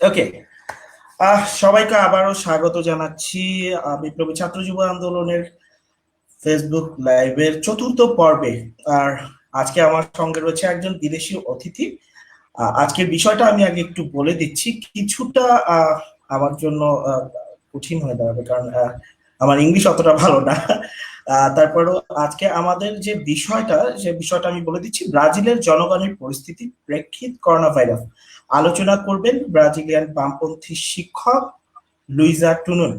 ওকে, সবাইকে আবারও স্বাগত জানাচ্ছি বিপ্লবী ছাত্র যুব আন্দোলনের ফেসবুক লাইভের চতুর্থ পর্বে। আর আজকে আমার সঙ্গে রয়েছে একজন বিদেশি অতিথি। আজকের বিষয়টা আমি আগে একটু বলে দিচ্ছি, কিছুটা আমার জন্য কঠিন হয়ে দাঁড়াবে, কারণ আমার ইংলিশ অতটা ভালো না। তারপরেও আজকে আমাদের যে বিষয়টা, সে বিষয়টা আমি বলে দিচ্ছি। ব্রাজিলের জনগণের পরিস্থিতি প্রেক্ষিত করোনা ভাইরাস আলোচনা করবেন ব্রাজিলিয়ান বামপন্থী শিক্ষক লুইজা টুনুন।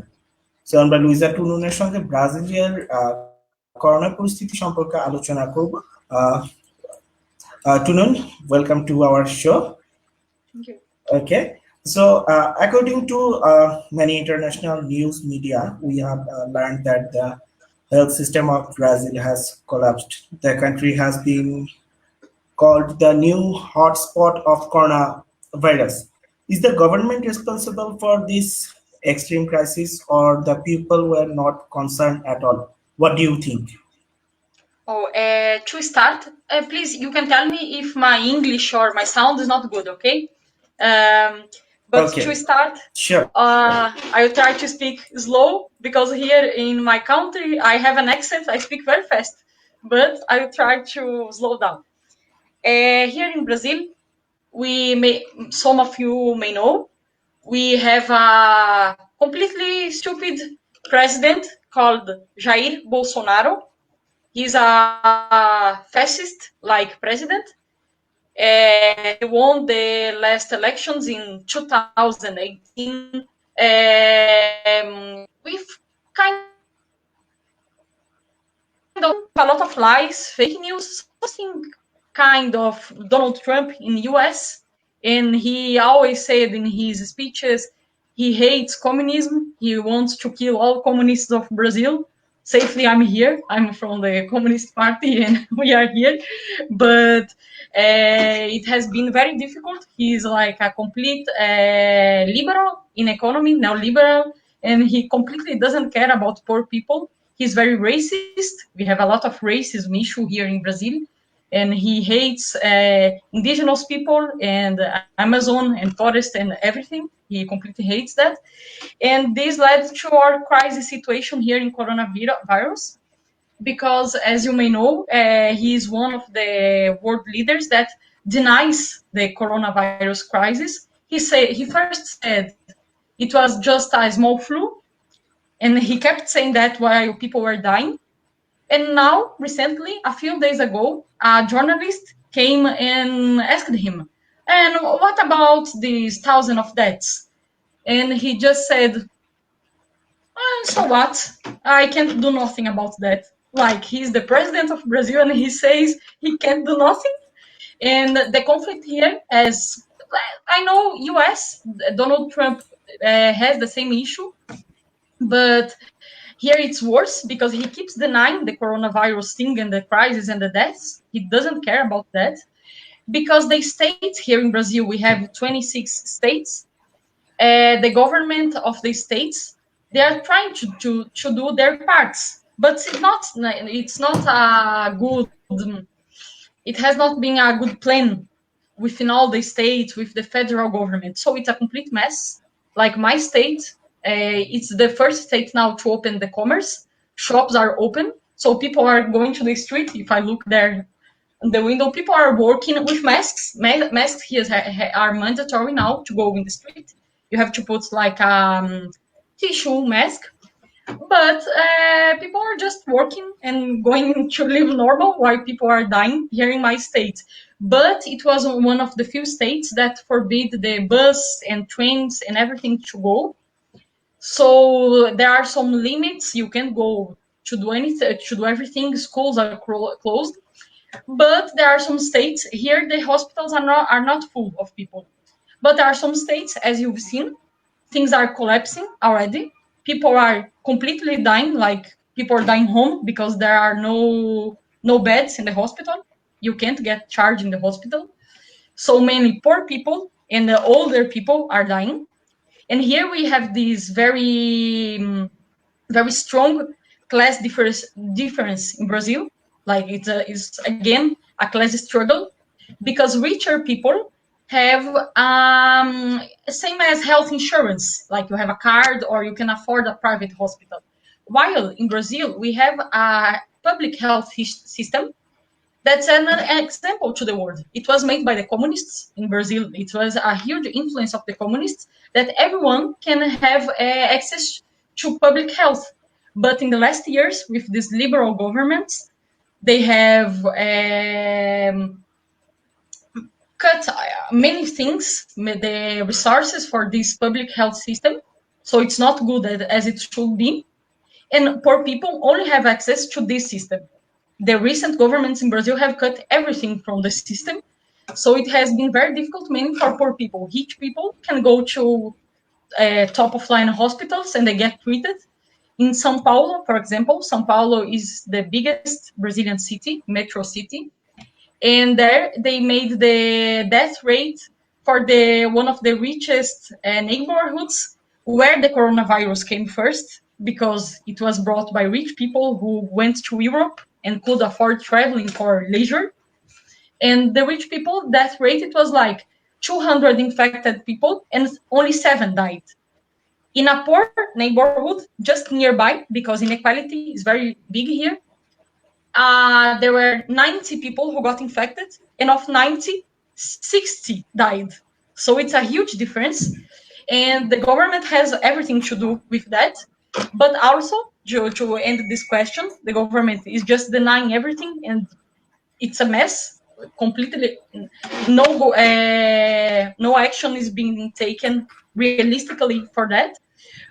তো আমরা লুইজা টুনুনের সঙ্গে ব্রাজিলিয়ার করোনা পরিস্থিতি সম্পর্কে আলোচনা করব। Tunun, welcome to our show. Thank you. Okay, so according to many international news media, we have learned that the health system of Brazil has collapsed. The country has been called the new hotspot of coronavirus. Is the government responsible for this extreme crisis, or the people were not concerned at all? What do you think? To start, please, you can tell me if my English or my sound is not good, okay? But Okay. to start, Sure. I will try to speak slow because here in my country I have an accent. I speak very fast, but I will try to slow down. Here in Brazil, some of you may know, we have a completely stupid president called Jair Bolsonaro. He's a fascist-like president. He won the last elections in 2018 with kind of a lot of lies, fake news, something kind of Donald Trump in the US. And he always said in his speeches he hates communism. He wants to kill all communists of Brazil. Safely, I'm here. I'm from the Communist Party and we are here. But it has been very difficult. He's like a complete liberal in economy, neoliberal, and he completely doesn't care about poor people. He's very racist. We have a lot of racism issue here in Brazil. And he hates indigenous people and Amazon and forest and everything. He completely hates that. And this led to our crisis situation here in coronavirus, because as you may know, he is one of the world leaders that denies the coronavirus crisis. He first said it was just a small flu, and he kept saying that while people were dying. And now, recently, a few days ago, a journalist came and asked him, and what about these thousands of deaths? And he just said, so what? I can't do nothing about that. Like, he's the president of Brazil and he says he can't do nothing. And the conflict here, as I know, US, Donald Trump has the same issue, but here it's worse because he keeps denying the coronavirus thing and the crisis and the deaths. He doesn't care about that because the states here in Brazil, we have 26 states. The government of the states, they are trying to do their parts, but it's not a good. It has not been a good plan within all the states with the federal government. So it's a complete mess. Like my state, it's the first state now to open the commerce. Shops are open, so people are going to the street. If I look there in the window, people are working with masks. Masks here are mandatory now to go in the street. You have to put like a tissue mask, but people are just working and going to live normal while people are dying here in my state. But it was one of the few states that forbid the bus and trains and everything to go. So there are some limits. You can go to do anything, to do everything. Schools are closed. But there are some states here, the hospitals are not full of people. But there are some states, as you've seen, things are collapsing already. People are completely dying, like people are dying home because there are no beds in the hospital. You can't get charged in the hospital. So many poor people and the older people are dying. And here we have this very strong class difference in Brazil. Like it's again a class struggle, because richer people have same as health insurance, like you have a card or you can afford a private hospital. While in Brazil, we have a public health system that's an example to the world. It was made by the communists in Brazil. It was a huge influence of the communists that everyone can have access to public health. But in the last years, with these liberal governments, they have cut many things, the resources for this public health system. So it's not good as it should be. And poor people only have access to this system. The recent governments in Brazil have cut everything from the system. So it has been very difficult, mainly for poor people. Rich people can go to top of line hospitals and they get treated. In São Paulo, for example, São Paulo is the biggest Brazilian city, metro city. And there they made the death rate for the one of the richest neighborhoods where the coronavirus came first, because it was brought by rich people who went to Europe and could afford traveling for leisure. And the rich people death rate, it was like 200 infected people and only 7 died. In a poor neighborhood just nearby, because inequality is very big here, there were 90 people who got infected, and of 90, 60 died. So it's a huge difference, and the government has everything to do with that. But also, to end this question, the government is just denying everything, and it's a mess. Completely, no action is being taken realistically for that.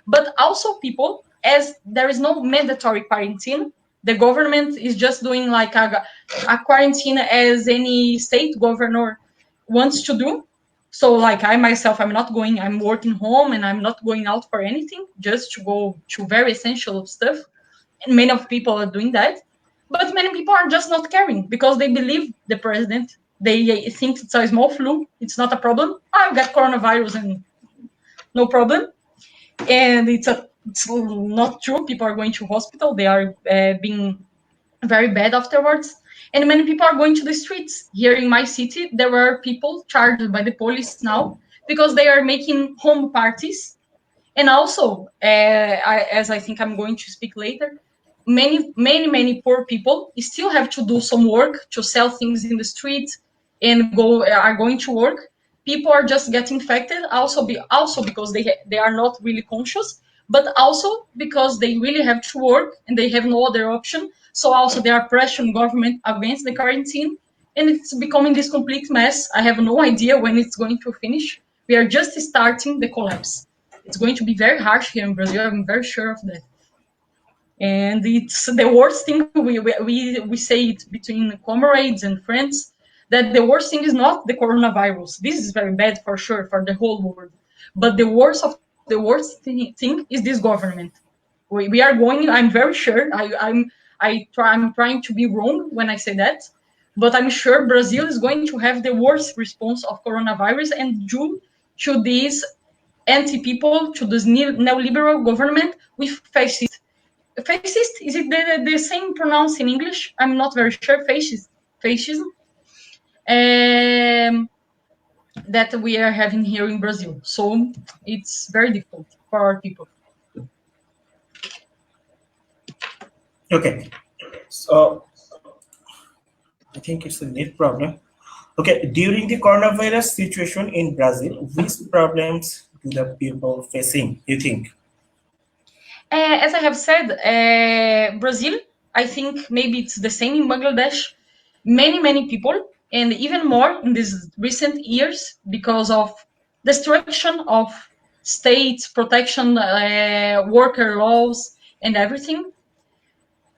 But also people, as there is no mandatory quarantine, the government is just doing like a quarantine as any state governor wants to do. So like I myself, I'm not going, I'm working home and I'm not going out for anything, just to go to very essential stuff. And many of people are doing that. But many people are just not caring because they believe the president. They think it's a small flu, it's not a problem. I'll get coronavirus and no problem. And it's not true. People are going to hospital. They are being very bad afterwards. And many people are going to the streets. Here in my city, there were people charged by the police now because they are making home parties. And also, as I think I'm going to speak later, many poor people still have to do some work to sell things in the street and are going to work. People are just getting infected also because they are not really conscious, but also because they really have to work and they have no other option. So also they are pressuring government against the quarantine, and it's becoming this complete mess. I have no idea when it's going to finish. We are just starting the collapse. It's going to be very harsh here in Brazil. I'm very sure of that. And it's the worst thing. We say it between comrades and friends that the worst thing is not the coronavirus. This is very bad for sure for the whole world. But the worst thing is this government. We are going. I'm very sure. I'm trying to be wrong when I say that, but I'm sure Brazil is going to have the worst response of coronavirus, and due to these anti-people, to this neoliberal government with fascist. Fascist, is it the same pronounced in English? I'm not very sure. Fascism. That we are having here in Brazil. So it's very difficult for our people. Okay, so I think it's a net problem. Okay, during the coronavirus situation in Brazil, which problems do the people facing, you think? As I have said, Brazil, I think maybe it's the same in Bangladesh. Many people, and even more in these recent years, because of destruction of states, protection, worker laws, and everything.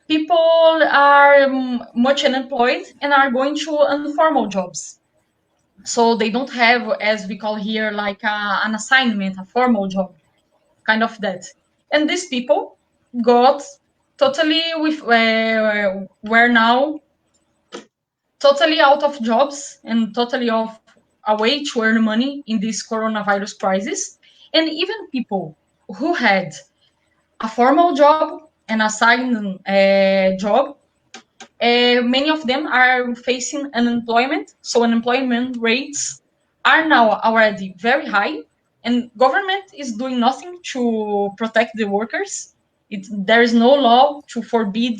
People are much unemployed and are going to informal jobs. So they don't have, as we call here, like an assignment, a formal job, kind of that. And these people got totally were now totally out of jobs and totally off a way to earn money in this coronavirus crisis. And even people who had a formal job, an assigned job, many of them are facing unemployment. So unemployment rates are now already very high, and government is doing nothing to protect the workers. There is no law to forbid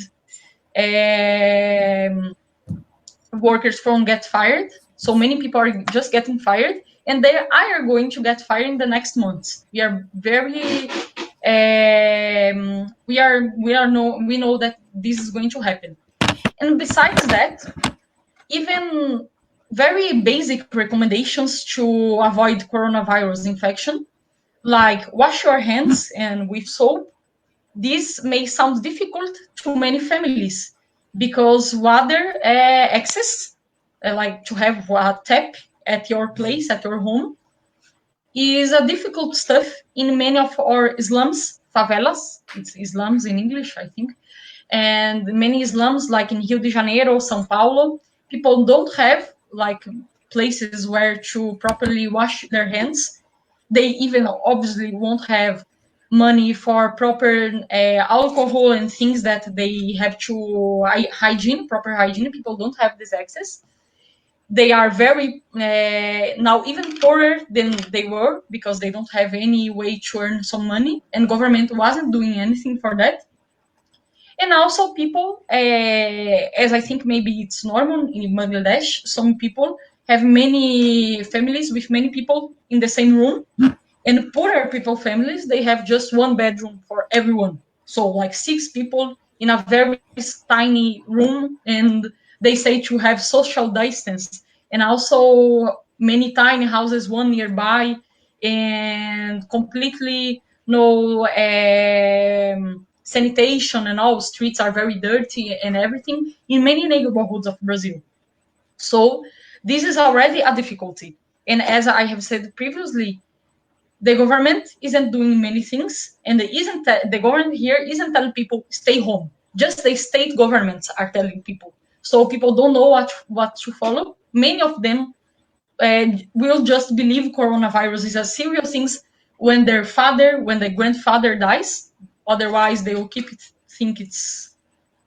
workers from get fired. So many people are just getting fired, and they are going to get fired in the next months. We are very we know that this is going to happen. And besides that, even very basic recommendations to avoid coronavirus infection, like wash your hands and with soap, this may sound difficult to many families because water access, like to have a tap at your place, at your home, is a difficult stuff in many of our slums, favelas. It's slums in English, I think. And many slums, like in Rio de Janeiro, São Paulo, people don't have like places where to properly wash their hands. They even obviously won't have money for proper alcohol and things that they have to hygiene, proper hygiene. People don't have this access. They are very now even poorer than they were because they don't have any way to earn some money, and government wasn't doing anything for that. And also people, as I think maybe it's normal in Bangladesh, some people have many families with many people in the same room. And poorer people families, they have just one bedroom for everyone. So like 6 people in a very tiny room, and they say to have social distance. And also many tiny houses, one nearby, and completely no sanitation, and all streets are very dirty and everything in many neighborhoods of Brazil. So this is already a difficulty. And as I have said previously, the government isn't doing many things, and the government here isn't telling people stay home. Just the state governments are telling people. So people don't know what to follow. Many of them will just believe coronavirus is a serious thing when their grandfather dies. Otherwise, they will think it's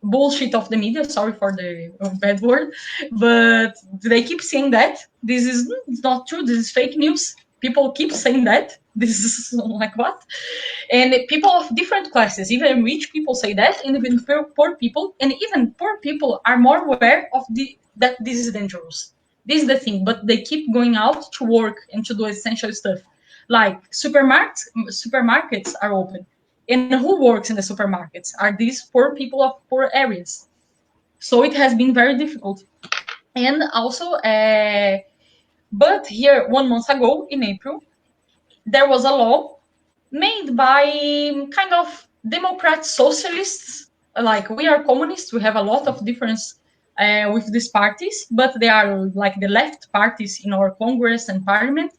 bullshit of the media. Sorry for the bad word, but they keep saying that this is not true. This is fake news. People keep saying that. This is like what? And people of different classes, even rich people say that, and even poor people, and even poor people are more aware of that this is dangerous. This is the thing, but they keep going out to work and to do essential stuff. Like supermarkets are open. And who works in the supermarkets? Are these poor people of poor areas? So it has been very difficult. And also, but here 1 month ago in April, there was a law made by kind of Democrat socialists. Like we are communists, we have a lot of difference with these parties, but they are like the left parties in our Congress and Parliament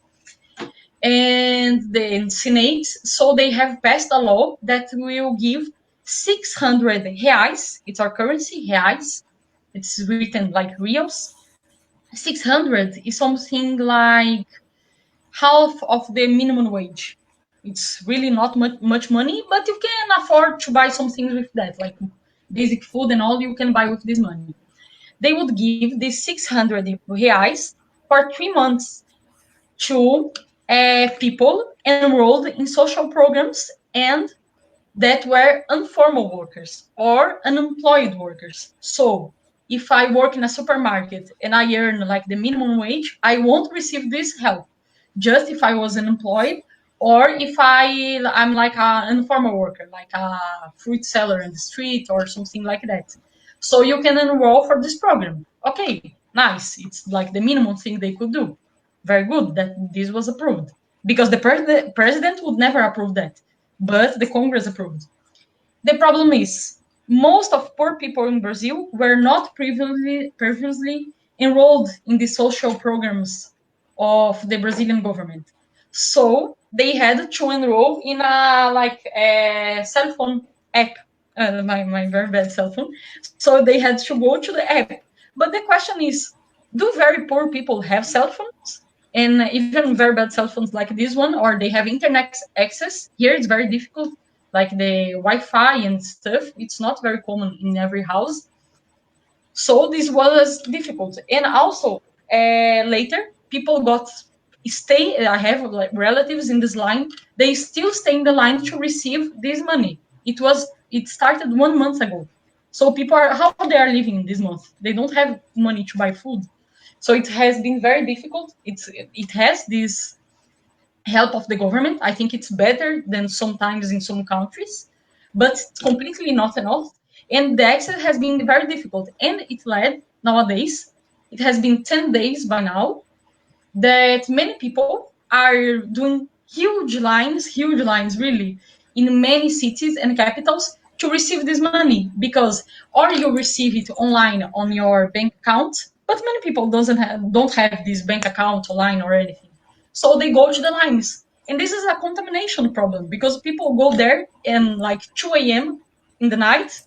and the Senate. So they have passed a law that will give 600 reais. It's our currency, reais. It's written like reals. 600 is something like half of the minimum wage. It's really not much money, but you can afford to buy some things with that, like basic food and all you can buy with this money. They would give these 600 reais for 3 months to people enrolled in social programs and that were informal workers or unemployed workers. So if I work in a supermarket and I earn like the minimum wage, I won't receive this help. Just if I was unemployed, or if I'm like an informal worker, like a fruit seller in the street or something like that. So you can enroll for this program. Okay, nice. It's like the minimum thing they could do. Very good that this was approved. Because the president would never approve that. But the Congress approved. The problem is, most of poor people in Brazil were not previously enrolled in the social programs of the Brazilian government. So they had to enroll in a cell phone app, my very bad cell phone. So they had to go to the app. But the question is, do very poor people have cell phones? And even very bad cell phones like this one, or they have internet access? Here it's very difficult. Like the Wi-Fi and stuff, it's not very common in every house. So this was difficult. And also, later, people got stay. I have like relatives in this line. They still stay in the line to receive this money. It started 1 month ago. So people are how they are living this month. They don't have money to buy food. So it has been very difficult. It has this help of the government. I think it's better than sometimes in some countries, but it's completely not enough. And the access has been very difficult. And it led nowadays, it has been 10 days by now, that many people are doing huge lines really, in many cities and capitals to receive this money, because or you receive it online on your bank account, but many people don't have this bank account online or anything, so they go to the lines, and this is a contamination problem because people go there and like 2 a.m. in the night,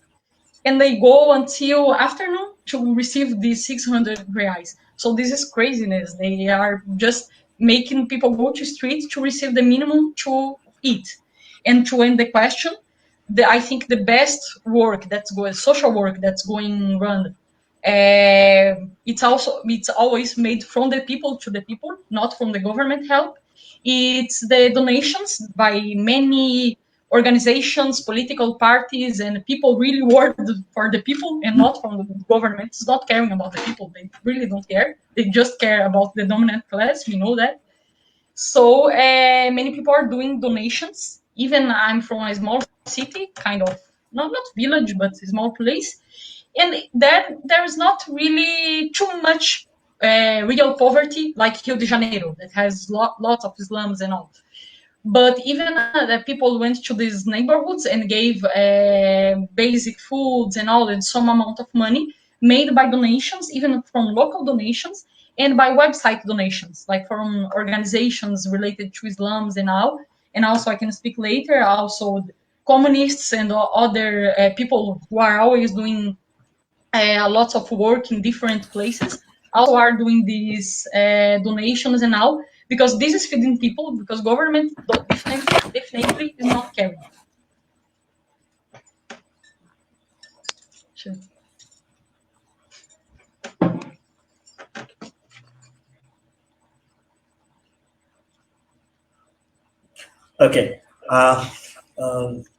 and they go until afternoon to receive these 600 reais. So this is craziness. They are just making people go to street to receive the minimum to eat. And to end the question, I think the best work that's going, social work that's going run, it's always made from the people to the people, not from the government help. It's the donations by many organizations, political parties, and people really work for the people and not from the government. It's not caring about the people. They really don't care. They just care about the dominant class. We know that. So many people are doing donations. Even I'm from a small city, kind of, not village, but a small place. And then there's not really too much real poverty like Rio de Janeiro, that has lots of slums and all. But even the people went to these neighborhoods and gave basic foods and all, and some amount of money made by donations, even from local donations, and by website donations, like from organizations related to Islams and all. And also, I can speak later, also communists and other people who are always doing lots of work in different places also are doing these donations and all, because this is feeding people, because government definitely is not caring. Sure. Okay.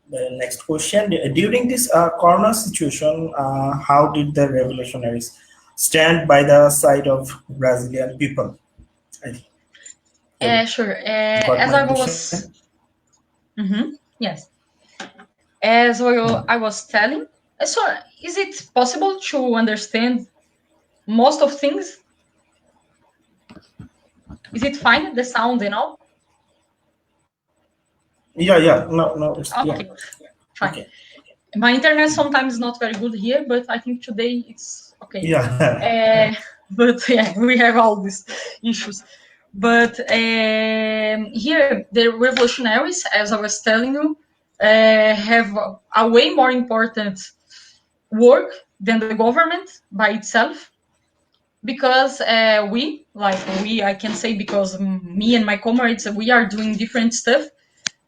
The next question. During this corona situation, how did the revolutionaries stand by the side of Brazilian people? Sure. As I was, yes. As I was telling, so is it possible to understand most of things? Is it fine, the sound and all? Yeah. No. It's, okay, yeah. fine. Okay. My internet sometimes is not very good here, but I think today it's okay. Yeah. But yeah, we have all these issues. But here, the revolutionaries, as I was telling you, have a way more important work than the government by itself. Because I can say, because me and my comrades, we are doing different stuff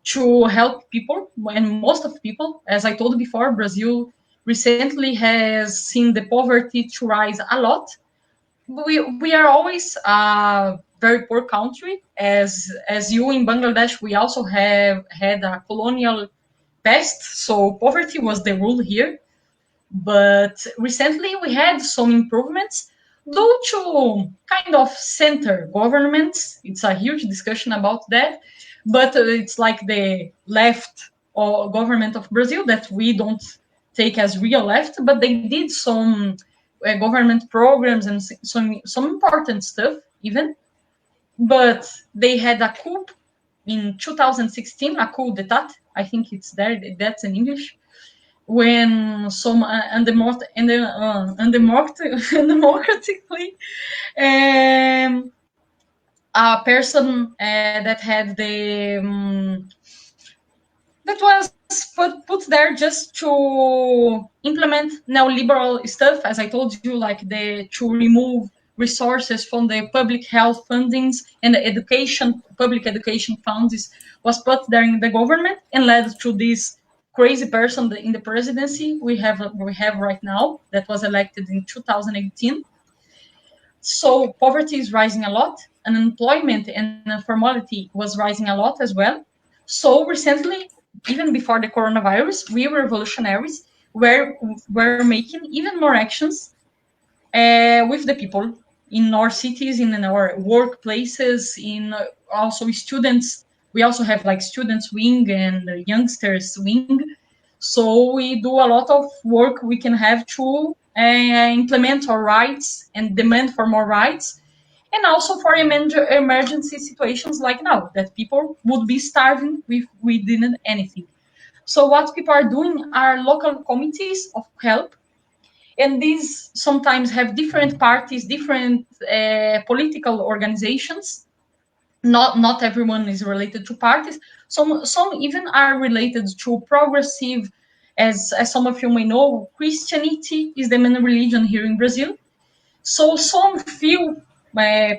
to help people, and most of people, as I told before, Brazil recently has seen the poverty to rise a lot. We are always a very poor country, as you in Bangladesh. We also have had a colonial past, so poverty was the rule here. But recently we had some improvements due to kind of center governments. It's a huge discussion about that, but it's like the left or government of Brazil that we don't take as real left, but they did some government programs and some important stuff even. But they had a coup in 2016, a coup d'état. I think it's there. That's in English. When some undemocratically a person that had that was put there just to implement neoliberal stuff, as I told you, like to remove resources from the public health fundings and the public education funds was put there in the government and led to this crazy person in the presidency we have right now, that was elected in 2018. So poverty is rising a lot. unemployment and informality was rising a lot as well. So recently, even before the coronavirus, we revolutionaries were making even more actions with the people in our cities, in our workplaces, in also students. We also have like students wing and youngsters wing. So we do a lot of work we can have to implement our rights and demand for more rights, and also for emergency situations like now that people would be starving if we didn't anything. So what people are doing are local committees of help, and these sometimes have different parties, different political organizations. Not everyone is related to parties. Some even are related to progressive, as some of you may know, Christianity is the main religion here in Brazil. So some few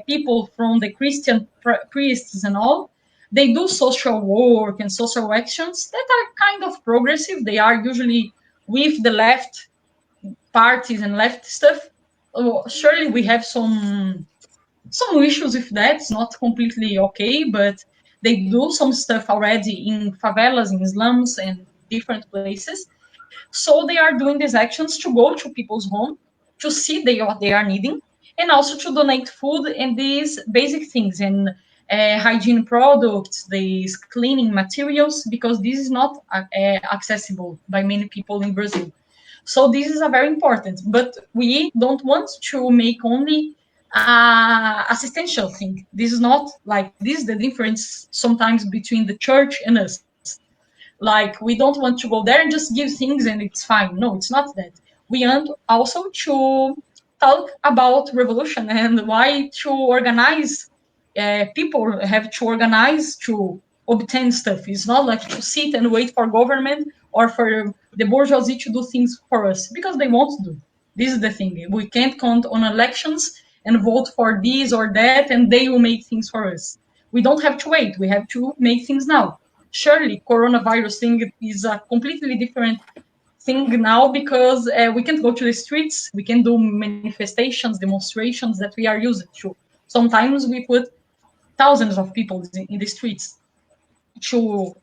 people from the Christian priests and all, they do social work and social actions that are kind of progressive. They are usually with the left parties and left stuff. Oh, surely we have some issues with that. It's not completely okay, but they do some stuff already in favelas, in slums, and different places. So they are doing these actions to go to people's home to see what they are needing, and also to donate food and these basic things and hygiene products, these cleaning materials, because this is not accessible by many people in Brazil. So this is a very important, but we don't want to make only assistential thing. This is not like this is the difference sometimes between the church and us. Like we don't want to go there and just give things and it's fine. No, it's not that. We want also to talk about revolution and why to organize. People have to organize to obtain stuff. It's not like to sit and wait for government or for the bourgeoisie to do things for us, because they won't do. This is the thing. We can't count on elections and vote for this or that and they will make things for us. We don't have to wait. We have to make things now. Surely coronavirus thing is a completely different thing now, because we can't go to the streets. We can do manifestations, demonstrations that we are used to. Sometimes we put thousands of people in the streets to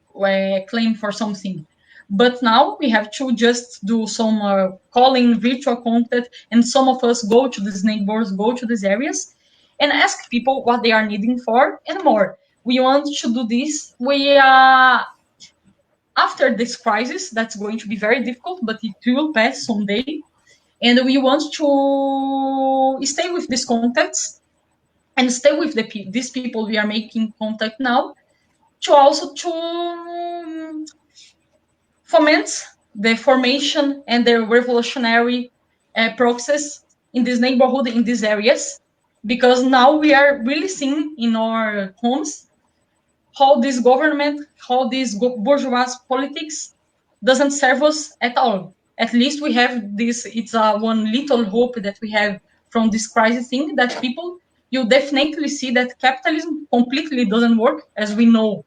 claim for something. But now we have to just do some calling, virtual contact, and some of us go to these neighbors, go to these areas, and ask people what they are needing for and more. We want to do this. We after this crisis, that's going to be very difficult, but it will pass someday. And we want to stay with these contacts and stay with these people we are making contact now, to also to foment the formation and the revolutionary process in this neighborhood, in these areas, because now we are really seeing in our homes how this government, how this bourgeois politics doesn't serve us at all. At least we have this, it's one little hope that we have from this crisis thing, that people, you definitely see that capitalism completely doesn't work, as we know.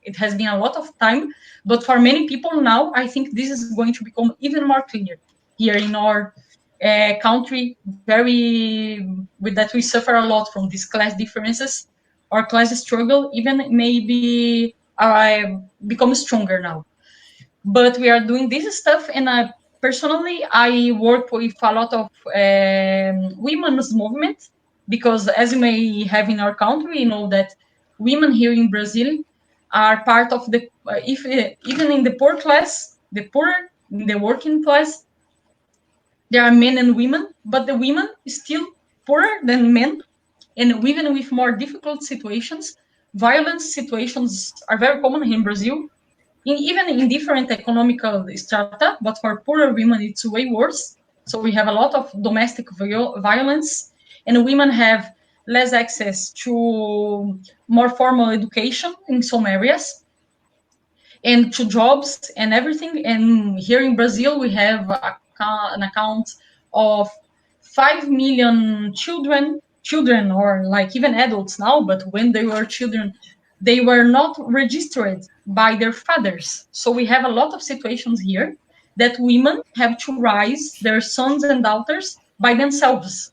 It has been a lot of time, but for many people now, I think this is going to become even more clear here in our country, very with that we suffer a lot from these class differences. Our class struggle even maybe become stronger now. But we are doing this stuff, and personally, I work with a lot of women's movement, because as you may have in our country, you know that women here in Brazil are part of the, if even in the poor class, the poor, in the working class, there are men and women, but the women is still poorer than men, and even with more difficult situations. Violence situations are very common in Brazil, even in different economical strata, but for poorer women, it's way worse. So we have a lot of domestic violence, and women have less access to more formal education in some areas, and to jobs and everything. And here in Brazil, we have an account of 5 million children, or like even adults now, but when they were children, they were not registered by their fathers. So we have a lot of situations here that women have to raise their sons and daughters by themselves,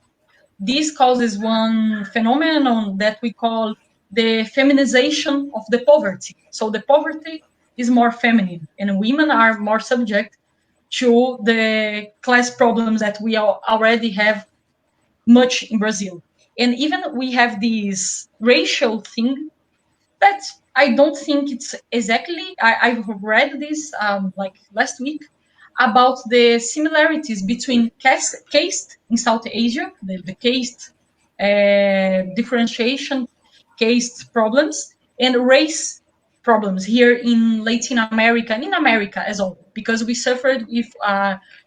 this causes one phenomenon that we call the feminization of the poverty. So the poverty is more feminine, and women are more subject to the class problems that we already have much in Brazil. And even we have this racial thing that I don't think it's exactly. I've read this like last week about the similarities between caste in South Asia, the caste differentiation, caste problems, and race problems here in Latin America and in America as well, because we suffered with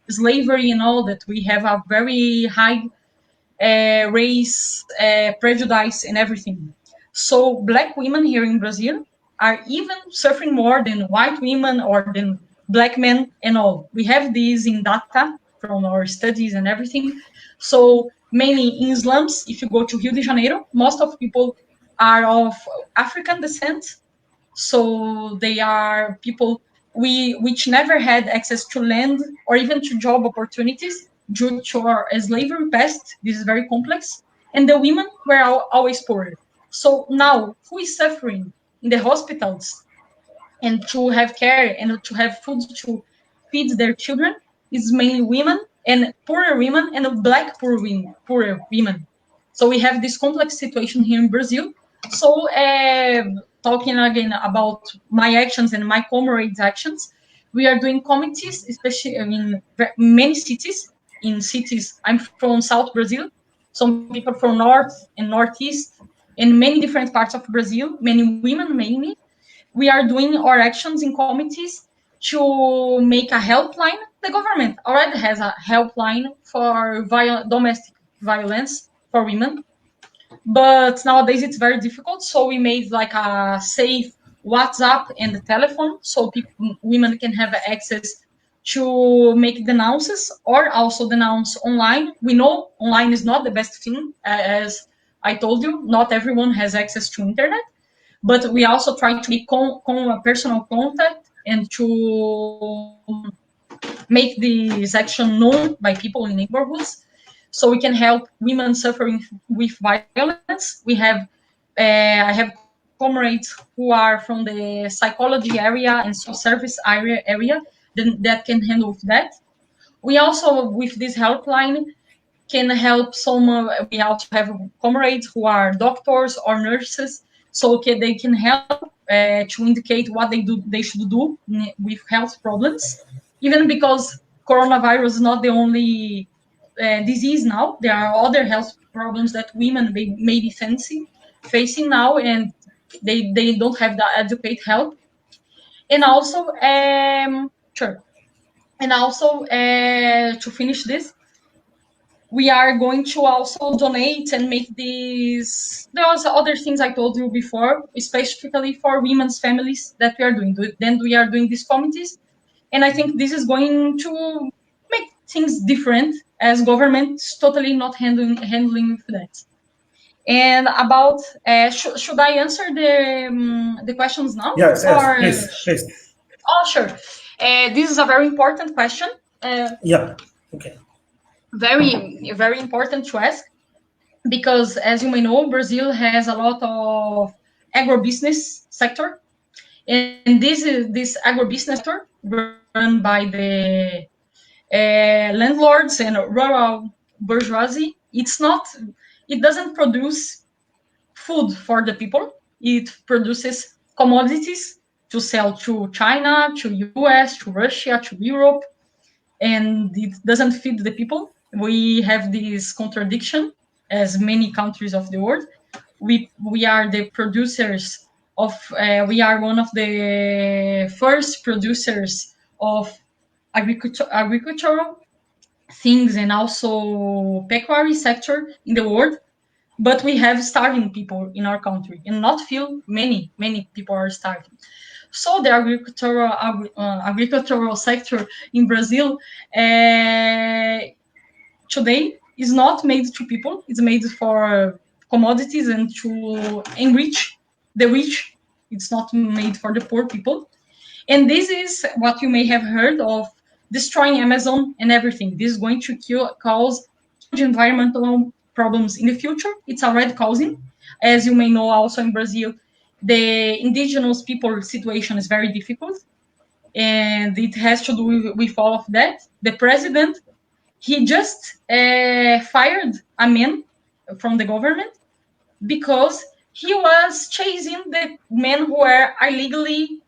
slavery and all that. We have a very high race prejudice and everything. So black women here in Brazil are even suffering more than white women or than black men and all. We have these in data from our studies and everything. So many in slums, if you go to Rio de Janeiro, most of people are of African descent. So they are people which never had access to land or even to job opportunities due to our slavery past. This is very complex. And the women were always poor. So now, who is suffering in the hospitals and to have care and to have food to feed their children is mainly women and poorer women and black poorer women. So we have this complex situation here in Brazil. So talking again about my actions and my comrades' actions, we are doing committees, especially in many cities. In cities, I'm from South Brazil, some people from North and Northeast, in many different parts of Brazil, many women mainly. We are doing our actions in committees to make a helpline. The government already has a helpline for domestic violence for women, but nowadays it's very difficult. So we made like a safe WhatsApp and the telephone, so women can have access to make denounces or also denounce online. We know online is not the best thing, as I told you, not everyone has access to internet, but we also try to make personal contact and to make this action known by people in neighborhoods, so we can help women suffering with violence. We have I have comrades who are from the psychology area and social service area that can handle with that. We also, with this helpline, can help some. We also have comrades who are doctors or nurses, so they can help to indicate what they should do with health problems. Even because coronavirus is not the only disease now, there are other health problems that women may be facing now, and they don't have the adequate help. And also, sure. And also, to finish this, we are going to also donate and make these. There was other things I told you before, specifically for women's families that we are doing. Then we are doing these committees, and I think this is going to make things different, as government is totally not handling that. And about should I answer the questions now? Yes, please. Oh, sure. This is a very important question. Yeah. Okay. Very, very important to ask, because as you may know, Brazil has a lot of agribusiness sector, and this agribusiness sector run by the landlords and rural bourgeoisie. It doesn't produce food for the people. It produces commodities to sell to China, to US, to Russia, to Europe, and it doesn't feed the people. We have this contradiction, as many countries of the world. We are the producers of. We are one of the first producers of agricultural things and also pecuary sector in the world. But we have starving people in our country, and not few, many people are starving. So the agricultural sector in Brazil today is not made to people. It's made for commodities and to enrich the rich. It's not made for the poor people. And this is what you may have heard of, destroying Amazon and everything. This is going to cause huge environmental problems in the future. It's already causing. As you may know, also in Brazil, the indigenous people situation is very difficult, and it has to do with all of that. The president, he just fired a man from the government because he was chasing the men who were illegally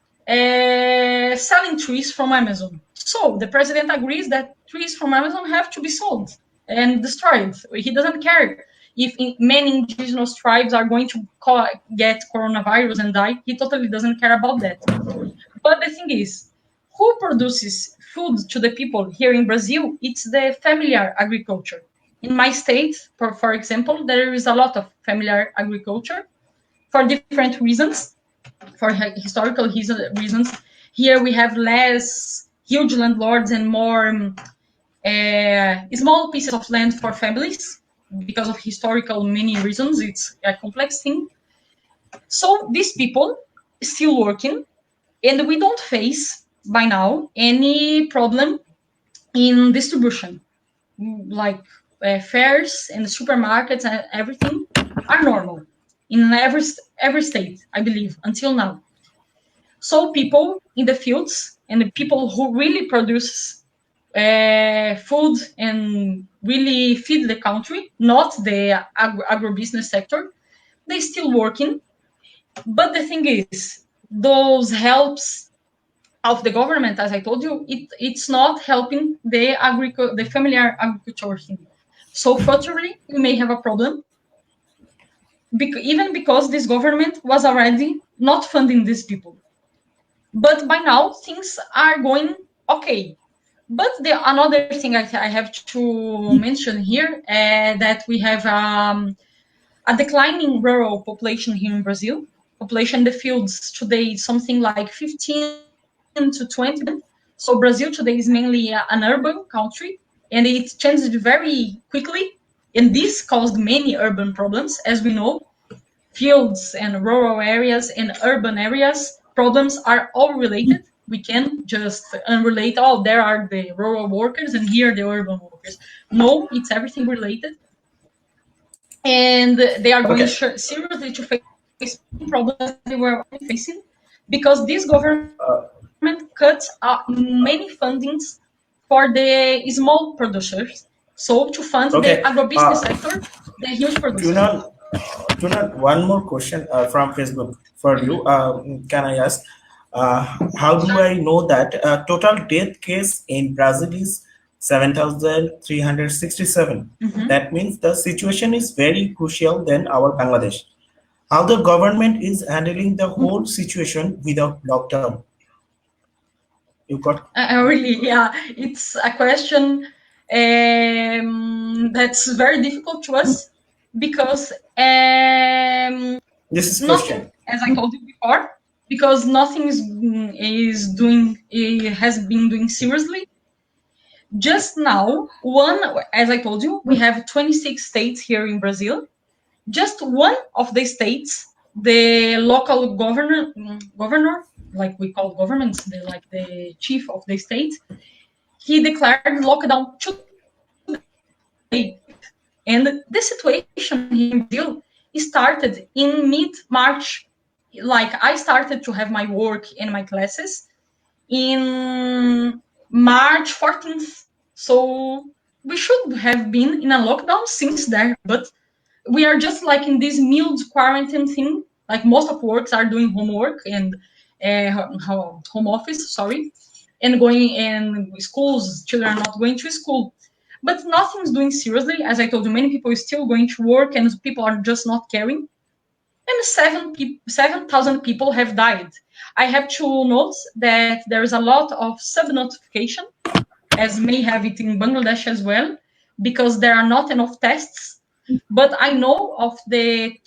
selling trees from Amazon. So the president agrees that trees from Amazon have to be sold and destroyed. He doesn't care if many indigenous tribes are going to get coronavirus and die. He totally doesn't care about that. But the thing is, who produces food to the people here in Brazil? It's the familiar agriculture. In my state, for example, there is a lot of familiar agriculture for different reasons, for historical reasons. Here we have less huge landlords and more small pieces of land for families because of historical many reasons. It's a complex thing. So these people still working, and we don't face by now any problem in distribution, like fairs and supermarkets and everything are normal in every state, I believe, until now. So people in the fields and the people who really produce food and really feed the country, not the agribusiness sector, they still working. But the thing is, those helps of the government, as I told you, it's not helping the familiar agriculture thing. So futurely, we may have a problem, even because this government was already not funding these people. But by now, things are going okay. But another thing I have to mention here, that we have a declining rural population here in Brazil. Population in the fields today is something like 15 to 20. So Brazil today is mainly an urban country, and it changed very quickly. And this caused many urban problems, as we know. Fields and rural areas and urban areas problems are all related. We can just unrelate, oh, there are the rural workers and here the urban workers. No, it's everything related. And they are going seriously to face problems they were facing because this government cuts many fundings for the small producers. So to fund the agribusiness sector, the huge producers. One more question from Facebook for you. Can I ask, how do I know that total death case in Brazil is 7,367? That means the situation is very crucial than our Bangladesh. How the government is handling the whole situation without lockdown? You got really, yeah. It's a question that's very difficult to us because this is nothing, question. as I told you before, because nothing has been doing seriously. Just now, as I told you, we have 26 states here in Brazil. Just one of the states, the local governor, like we call governments, like the chief of the state, he declared lockdown today. And the situation here in Brazil started in mid-March. Like I started to have my work and my classes in March 14th. So we should have been in a lockdown since then, but we are just like in this mild quarantine thing. Like most of works are doing homework and home office, and going in schools, children are not going to school. But nothing's doing seriously. As I told you, many people are still going to work and people are just not caring. And 7,000 people have died. I have to note that there is a lot of sub-notification, as may have it in Bangladesh as well, because there are not enough tests. But I know of the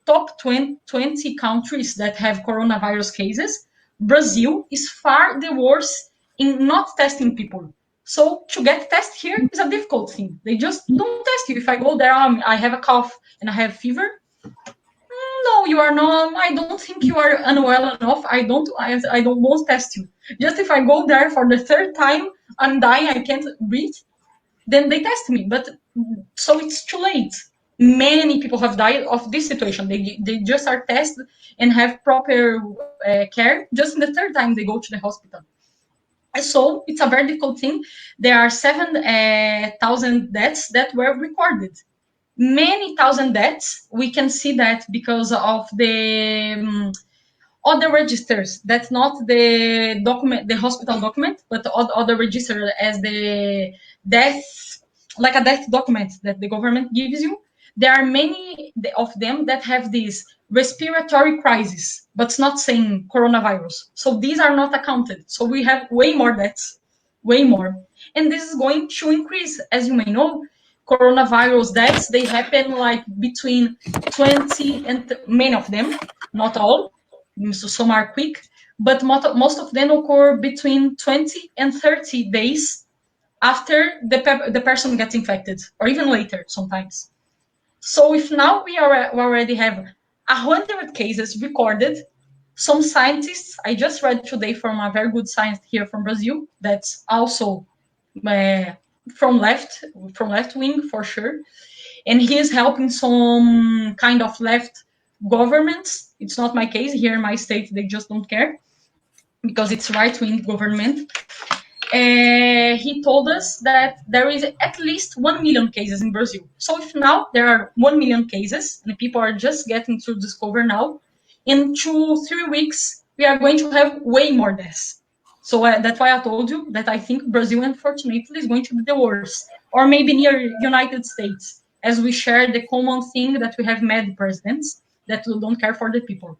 top 20 countries that have coronavirus cases, Brazil is far the worst in not testing people. So to get tested here is a difficult thing. They just don't test you. If I go there, I have a cough and I have fever. No, you are not. I don't think you are unwell enough. I won't test you. Just if I go there for the third time, I'm dying, I can't breathe, then they test me. But so it's too late. Many people have died of this situation. They just are tested and have proper care just in the third time they go to the hospital. So it's a very difficult thing. There are 7,000 deaths that were recorded. Many thousand deaths. We can see that because of the other registers. That's not the document, the hospital document, but the other register as the death, like a death document that the government gives you. There are many of them that have this respiratory crisis, but it's not saying coronavirus. So these are not accounted. So we have way more deaths, way more. And this is going to increase. As you may know, coronavirus deaths, they happen like between 20 and many of them, not all, so some are quick, but most of them occur between 20 and 30 days after the person gets infected, or even later sometimes. So if now we already have 100 cases recorded, some scientists, I just read today from a very good scientist here from Brazil, that's also from left wing for sure, and he is helping some kind of left governments. It's not my case here in my state; they just don't care because it's right-wing government. He told us that there is at least 1 million cases in Brazil. So if now there are 1 million cases and people are just getting to discover now, in 2-3 weeks we are going to have way more deaths. So that's why I told you that I think Brazil, unfortunately, is going to be the worst, or maybe near United States, as we share the common thing that we have mad presidents that don't care for the people.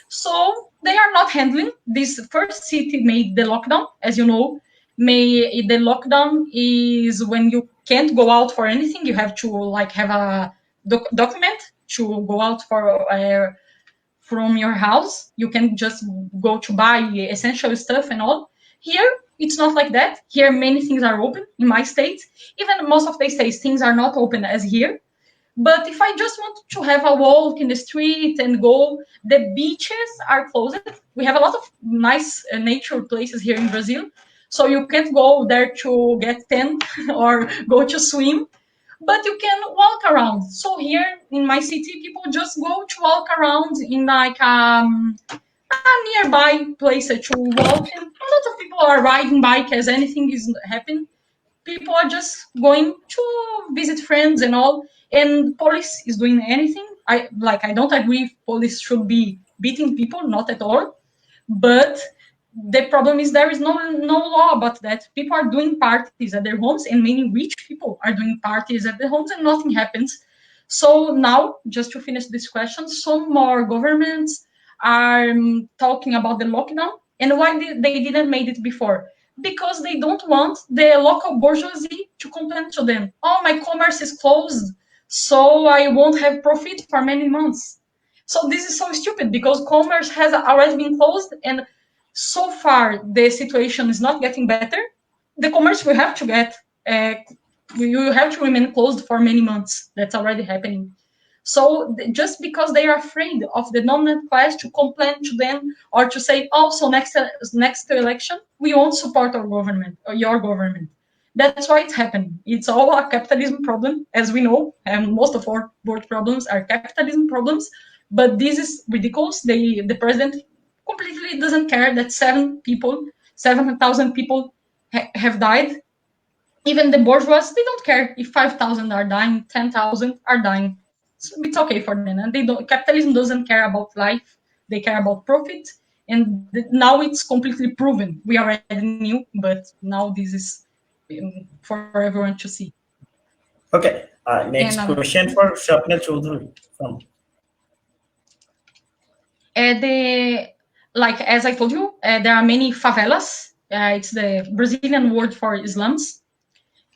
So they are not handling. This first city made the lockdown, as you know. The lockdown is when you can't go out for anything. You have to like have a document to go out for from your house. You can just go to buy essential stuff and all. Here, it's not like that. Here, many things are open in my state. Even most of the states, things are not open as here. But if I just want to have a walk in the street and go, the beaches are closed. We have a lot of nice nature places here in Brazil. So you can't go there to get tan or go to swim, but you can walk around. So here in my city, people just go to walk around in like a nearby place to walk. And a lot of people are riding bike as anything is happening. People are just going to visit friends and all, and police is doing anything. I don't agree police should be beating people, not at all, but the problem is there is no law about that. People are doing parties at their homes, and many rich people are doing parties at their homes, and nothing happens. So now, just to finish this question, some more governments are talking about the lockdown, and why they didn't made it before? Because they don't want the local bourgeoisie to complain to them. Oh, my commerce is closed, so I won't have profit for many months. So this is so stupid because commerce has already been closed, and so far the situation is not getting better. The commerce will have to get, will have to remain closed for many months. That's already happening. So just because they are afraid of the dominant class to complain to them or to say, oh, so next election, we won't support our government or your government. That's why it's happening. It's all a capitalism problem, as we know, and most of our world problems are capitalism problems. But this is ridiculous. The president completely doesn't care that 7,000 people have died. Even the bourgeois, they don't care if 5,000 are dying, 10,000 are dying. So it's okay for them. And capitalism doesn't care about life. They care about profit. And now it's completely proven. We already knew, but now this is for everyone to see. Okay. Next question for Shapna Choudhury from. As I told you, there are many favelas. It's the Brazilian word for slums.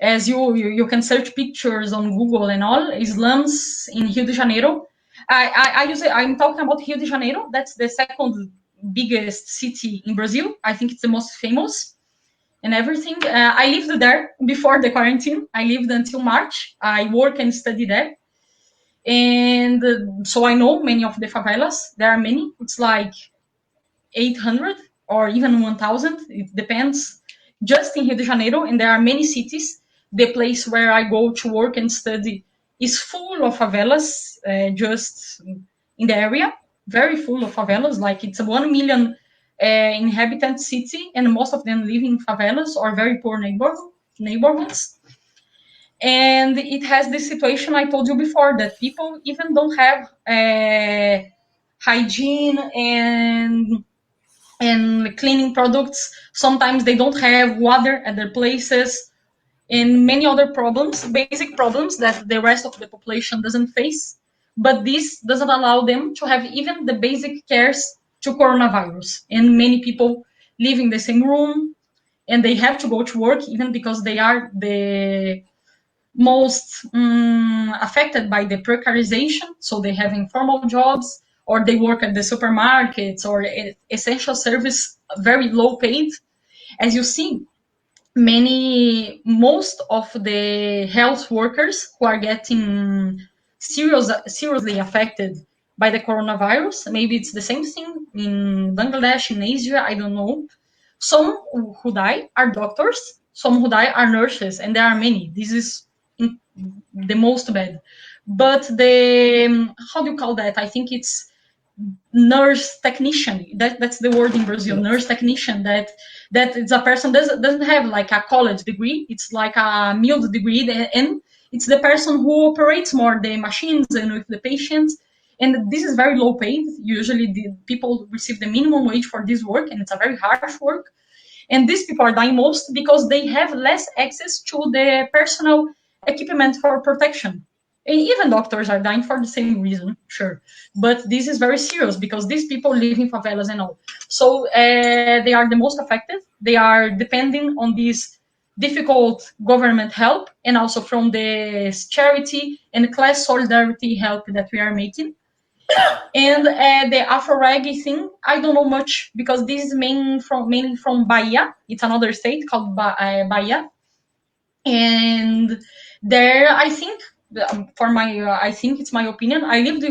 As you can search pictures on Google and all, slums in Rio de Janeiro. I'm talking about Rio de Janeiro. That's the second biggest city in Brazil. I think it's the most famous and everything. I lived there before the quarantine. I lived until March. I work and study there. And so I know many of the favelas. There are many. It's like 800 or even 1,000. It depends. Just in Rio de Janeiro, and there are many cities. the place where I go to work and study is full of favelas, just in the area, very full of favelas. Like it's a 1 million inhabitant city, and most of them live in favelas or very poor neighborhoods. And it has this situation I told you before, that people even don't have hygiene and cleaning products. Sometimes they don't have water at their places, and many other problems, basic problems that the rest of the population doesn't face. But this doesn't allow them to have even the basic cares to coronavirus. And many people live in the same room, and they have to go to work even because they are the most affected by the precarization. So they have informal jobs, or they work at the supermarkets or essential service, very low paid. As you see, most of the health workers who are getting seriously affected by the coronavirus, maybe it's the same thing in Bangladesh, in Asia, I don't know. Some who die are doctors, some who die are nurses, and there are many. This is the most bad. But how do you call that? I think it's nurse technician. That's the word in Brazil, nurse technician. That it's a person doesn't have like a college degree. It's like a middle degree, and it's the person who operates more the machines and with the patients. And this is very low paid. Usually, the people receive the minimum wage for this work, and it's a very harsh work. And these people are dying most because they have less access to the personal equipment for protection. And even doctors are dying for the same reason, sure. But this is very serious because these people live in favelas and all. So they are the most affected. They are depending on this difficult government help, and also from the charity and class solidarity help that we are making. And the Afro-Reg thing, I don't know much because this is mainly from Bahia. It's another state called Bahia. And there, I think, I think it's my opinion, I lived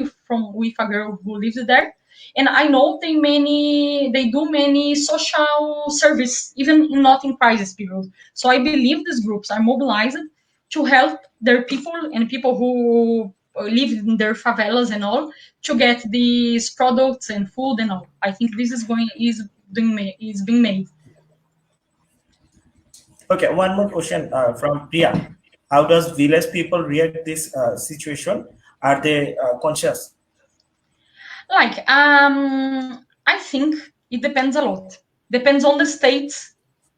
with a girl who lives there, and I know they do many social service, even not in crisis period. So I believe these groups are mobilized to help their people and people who live in their favelas and all, to get these products and food and all. I think this is being made. Okay, one more question from Priya. How does village people react this situation? Are they conscious? Like, I think it depends a lot. Depends on the states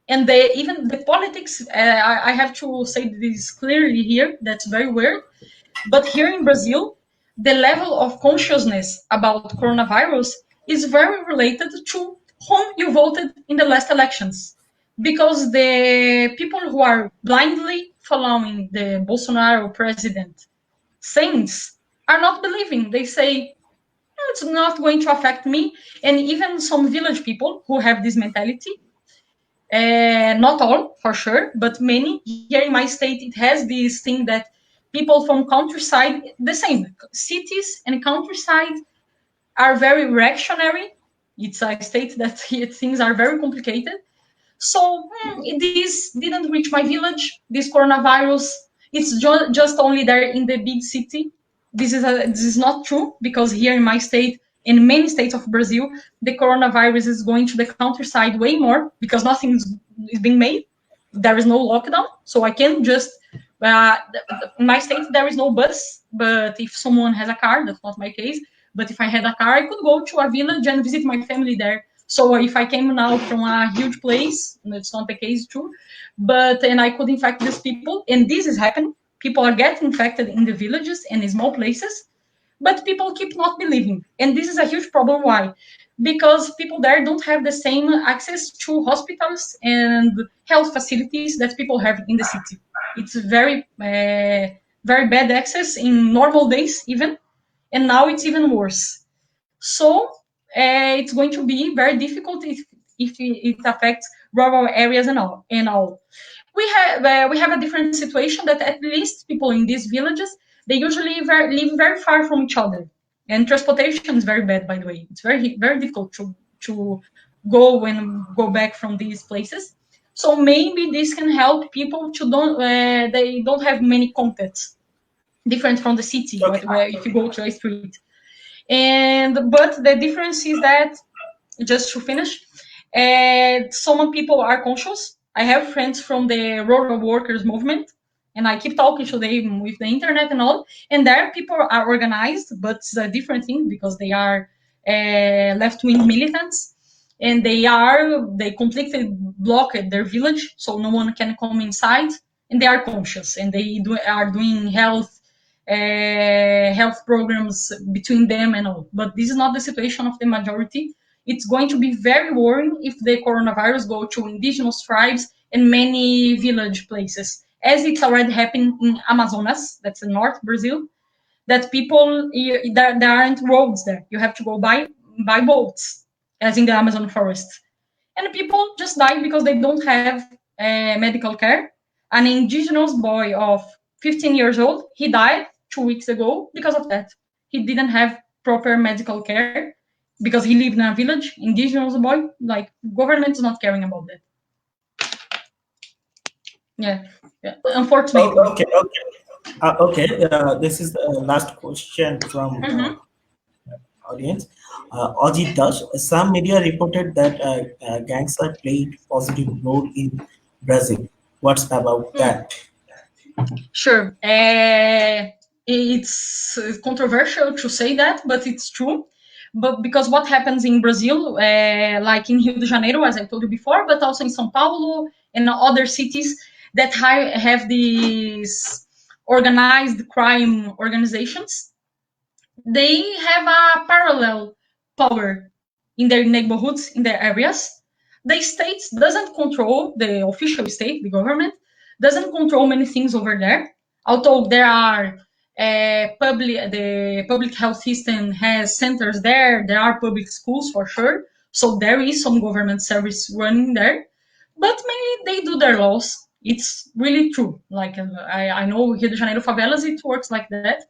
and even the politics. I have to say this clearly here. That's very weird. But here in Brazil, the level of consciousness about coronavirus is very related to whom you voted in the last elections. Because the people who are blindly following the Bolsonaro president sayings are not believing. They say, it's not going to affect me. And even some village people who have this mentality, not all for sure, but many here in my state, it has this thing that people from countryside, the same cities and countryside, are very reactionary. It's a state that things are very complicated. So this didn't reach my village, this coronavirus. It's just only there in the big city. This is not true, because here in my state, in many states of Brazil, the coronavirus is going to the countryside way more because nothing is being made. There is no lockdown, so I can just in my state there is no bus. But if someone has a car, that's not my case. But if I had a car, I could go to a village and visit my family there. So if I came now from a huge place, it's not the case too, and I could infect these people, and this is happening. People are getting infected in the villages and in small places, but people keep not believing. And this is a huge problem. Why? Because people there don't have the same access to hospitals and health facilities that people have in the city. It's very, very bad access in normal days even, and now it's even worse. So it's going to be very difficult if it affects rural areas and all. We have a different situation, that at least people in these villages, they usually live very far from each other, and transportation is very bad. By the way, it's very difficult to go and go back from these places. So maybe this can help people to they don't have many contacts, different from the city, Okay. where if you go to a street. But the difference is that, just to finish, some people are conscious. I have friends from the rural workers movement, and I keep talking to them with the internet and all. And there, people are organized, but it's a different thing because they are left-wing militants, and they completely blocked their village, so no one can come inside. And they are conscious, and are doing health programs between them and all. But this is not the situation of the majority. It's going to be very worrying if the coronavirus go to indigenous tribes and many village places, as it's already happened in Amazonas, that's in North Brazil, that people, there aren't roads there. You have to go by boats, as in the Amazon forest. And people just die because they don't have medical care. An indigenous boy of 15 years old, he died 2 weeks ago because of that. He didn't have proper medical care because he lived in a village, indigenous boy. Like, government is not caring about that. Yeah, unfortunately. Okay. This is the last question from audience. Ajit Das, some media reported that gangster played positive role in Brazil. What's about that? Sure. It's controversial to say that, but it's true. But because what happens in Brazil, like in Rio de Janeiro, as I told you before, but also in São Paulo and other cities that have these organized crime organizations, they have a parallel power in their neighborhoods, in their areas. The state doesn't control, the official state, the government, doesn't control many things over there. Although there are the public health system has centers there, there are public schools for sure. So there is some government service running there, but mainly they do their laws. It's really true. Like, I know Rio de Janeiro favelas, it works like that,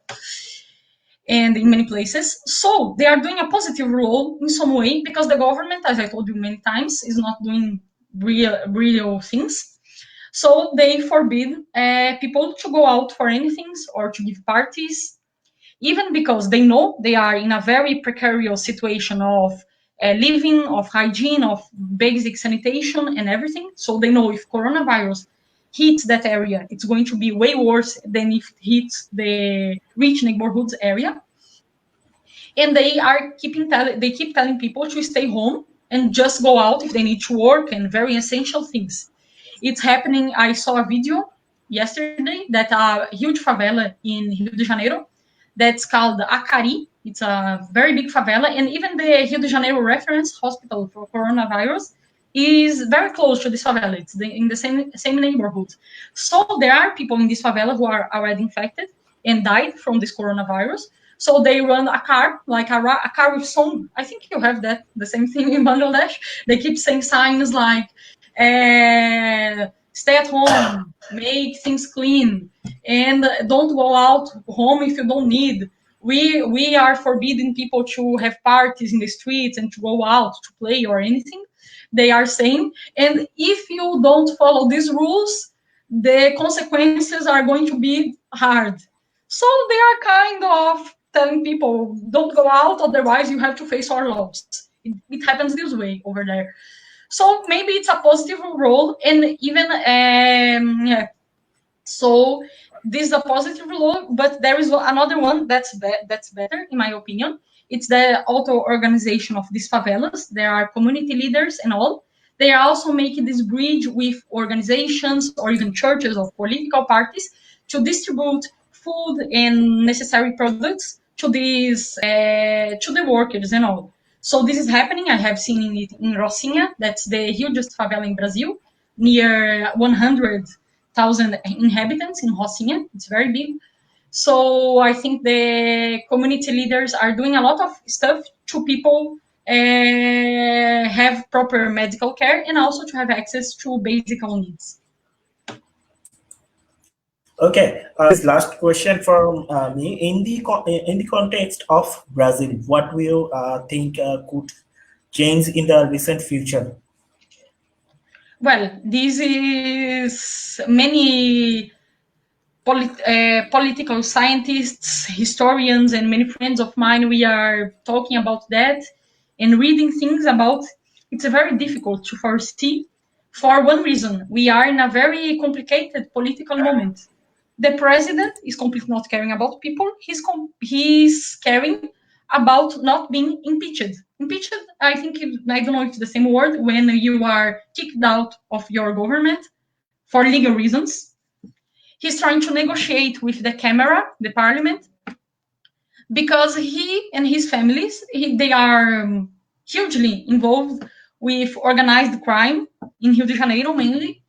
and in many places. So they are doing a positive role in some way because the government, as I told you many times, is not doing real things. So they forbid people to go out for anything or to give parties, even because they know they are in a very precarious situation of living, of hygiene, of basic sanitation and everything. So they know if coronavirus hits that area, it's going to be way worse than if it hits the rich neighborhoods area. And they keep telling people to stay home and just go out if they need to work and very essential things. It's happening. I saw a video yesterday that a huge favela in Rio de Janeiro that's called Acari. It's a very big favela, and even the Rio de Janeiro reference hospital for coronavirus is very close to this favela. It's in the same neighborhood. So there are people in this favela who are already infected and died from this coronavirus. So they run a car, like a car with song. I think you have that, the same thing in Bangladesh. They keep saying signs like, stay at home, make things clean, and don't go out home if you don't need. We are forbidding people to have parties in the streets and to go out to play or anything, they are saying. And if you don't follow these rules, the consequences are going to be hard. So they are kind of telling people, don't go out, otherwise you have to face our laws. It happens this way over there. So maybe it's a positive role, and even so this is a positive role, but there is another one that's better in my opinion. It's the auto-organization of these favelas. There are community leaders and all. They are also making this bridge with organizations or even churches or political parties to distribute food and necessary products to these to the workers and all. So this is happening. I have seen it in Rocinha. That's the hugest favela in Brazil, near 100,000 inhabitants in Rocinha. It's very big. So I think the community leaders are doing a lot of stuff to people have proper medical care and also to have access to basic needs. Okay, this last question from me. In the context of Brazil, what do you think could change in the recent future? Well, this is many political scientists, historians, and many friends of mine. We are talking about that and reading things about. It's very difficult to foresee for one reason. We are in a very complicated political moment. The president is completely not caring about people. He's caring about not being impeached. Impeached, I think, I don't know if it's the same word, when you are kicked out of your government for legal reasons. He's trying to negotiate with the Camera, the parliament, because he and his families, they are hugely involved with organized crime in Rio de Janeiro mainly,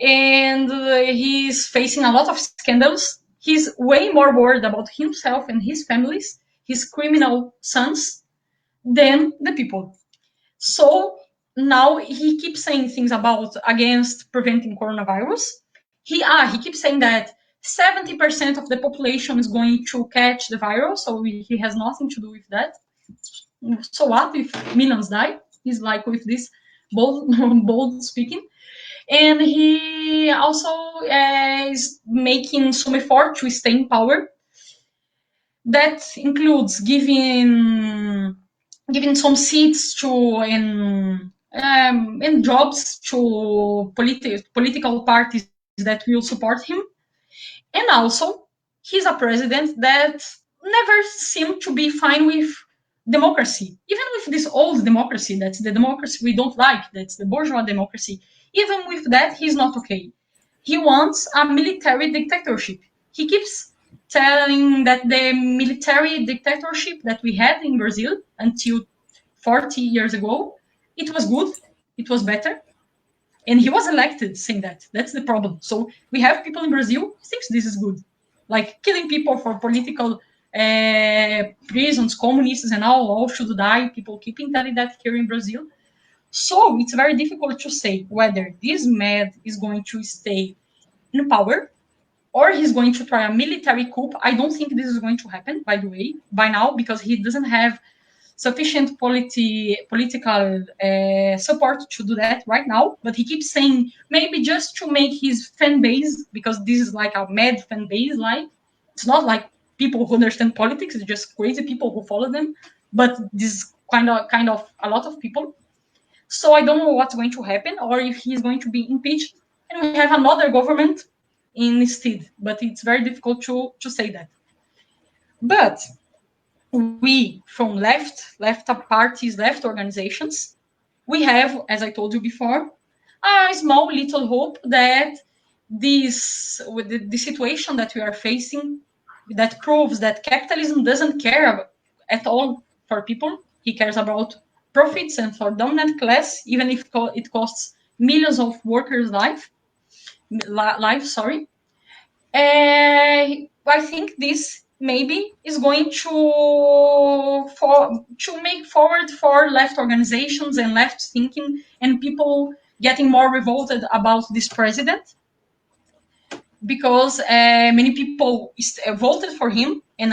and he's facing a lot of scandals. He's way more worried about himself and his families, his criminal sons, than the people. So now he keeps saying things about against preventing coronavirus. He keeps saying that 70% of the population is going to catch the virus, so he has nothing to do with that. So what if millions die? He's like with this bold speaking. And he also is making some effort to stay in power. That includes giving some seats to and jobs to political parties that will support him. And also, he's a president that never seemed to be fine with democracy, even with this old democracy. That's the democracy we don't like. That's the bourgeois democracy. Even with that, he's not okay. He wants a military dictatorship. He keeps telling that the military dictatorship that we had in Brazil until 40 years ago, it was good, it was better. And he was elected saying that. That's the problem. So we have people in Brazil who thinks this is good. Like killing people for political reasons, communists and all should die. People keeping telling that here in Brazil. So it's very difficult to say whether this man is going to stay in power or he's going to try a military coup. I don't think this is going to happen, by the way, by now, because he doesn't have sufficient political support to do that right now. But he keeps saying maybe just to make his fan base, because this is like a mad fan base. Like it's not like people who understand politics; it's just crazy people who follow them. But this is kind of a lot of people. So I don't know what's going to happen, or if he's going to be impeached, and we have another government instead. But it's very difficult to say that. But we from left parties, left organizations, we have, as I told you before, a small little hope that this, with the situation that we are facing, that proves that capitalism doesn't care at all for people. He cares about profits and for dominant class, even if it costs millions of workers' lives. I think this maybe is going to make forward for left organizations and left thinking and people getting more revolted about this president, because many people voted for him and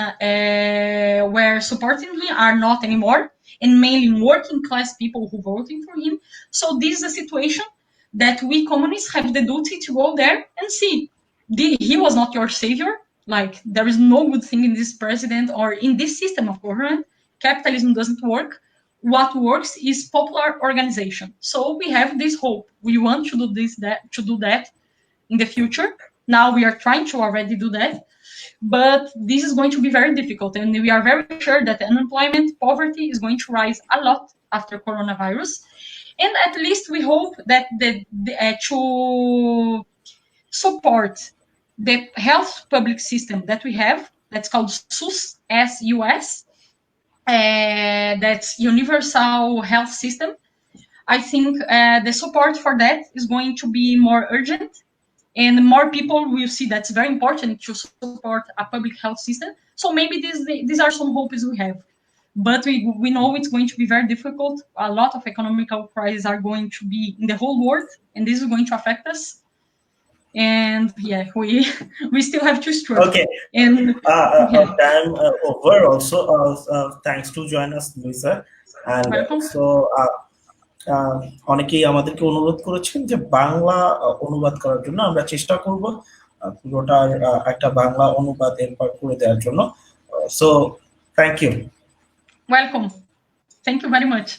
were supporting him are not anymore, and mainly working class people who voted for him. So this is a situation that we communists have the duty to go there and see. He was not your savior. Like, there is no good thing in this president or in this system of government. Capitalism doesn't work. What works is popular organization. So we have this hope. We want to do that in the future. Now we are trying to already do that, but this is going to be very difficult, and we are very sure that unemployment, poverty is going to rise a lot after coronavirus. And at least we hope that to support the health public system that we have, that's called SUS, S-U-S, that's Universal Health System. I think the support for that is going to be more urgent, and more people will see that's very important to support a public health system. So maybe these are some hopes we have. But we know it's going to be very difficult. A lot of economical crises are going to be in the whole world, and this is going to affect us. And yeah, we still have to struggle. Okay. And time over also. Thanks to join us, Luisa. And welcome. so অনেকেই আমাদেরকে অনুরোধ করেছেন যে বাংলা অনুবাদ করার জন্য। আমরা চেষ্টা করব পুরোটার একটা বাংলা অনুবাদ এরপর করে দেওয়ার জন্য। So thank you. Welcome. Thank you very much.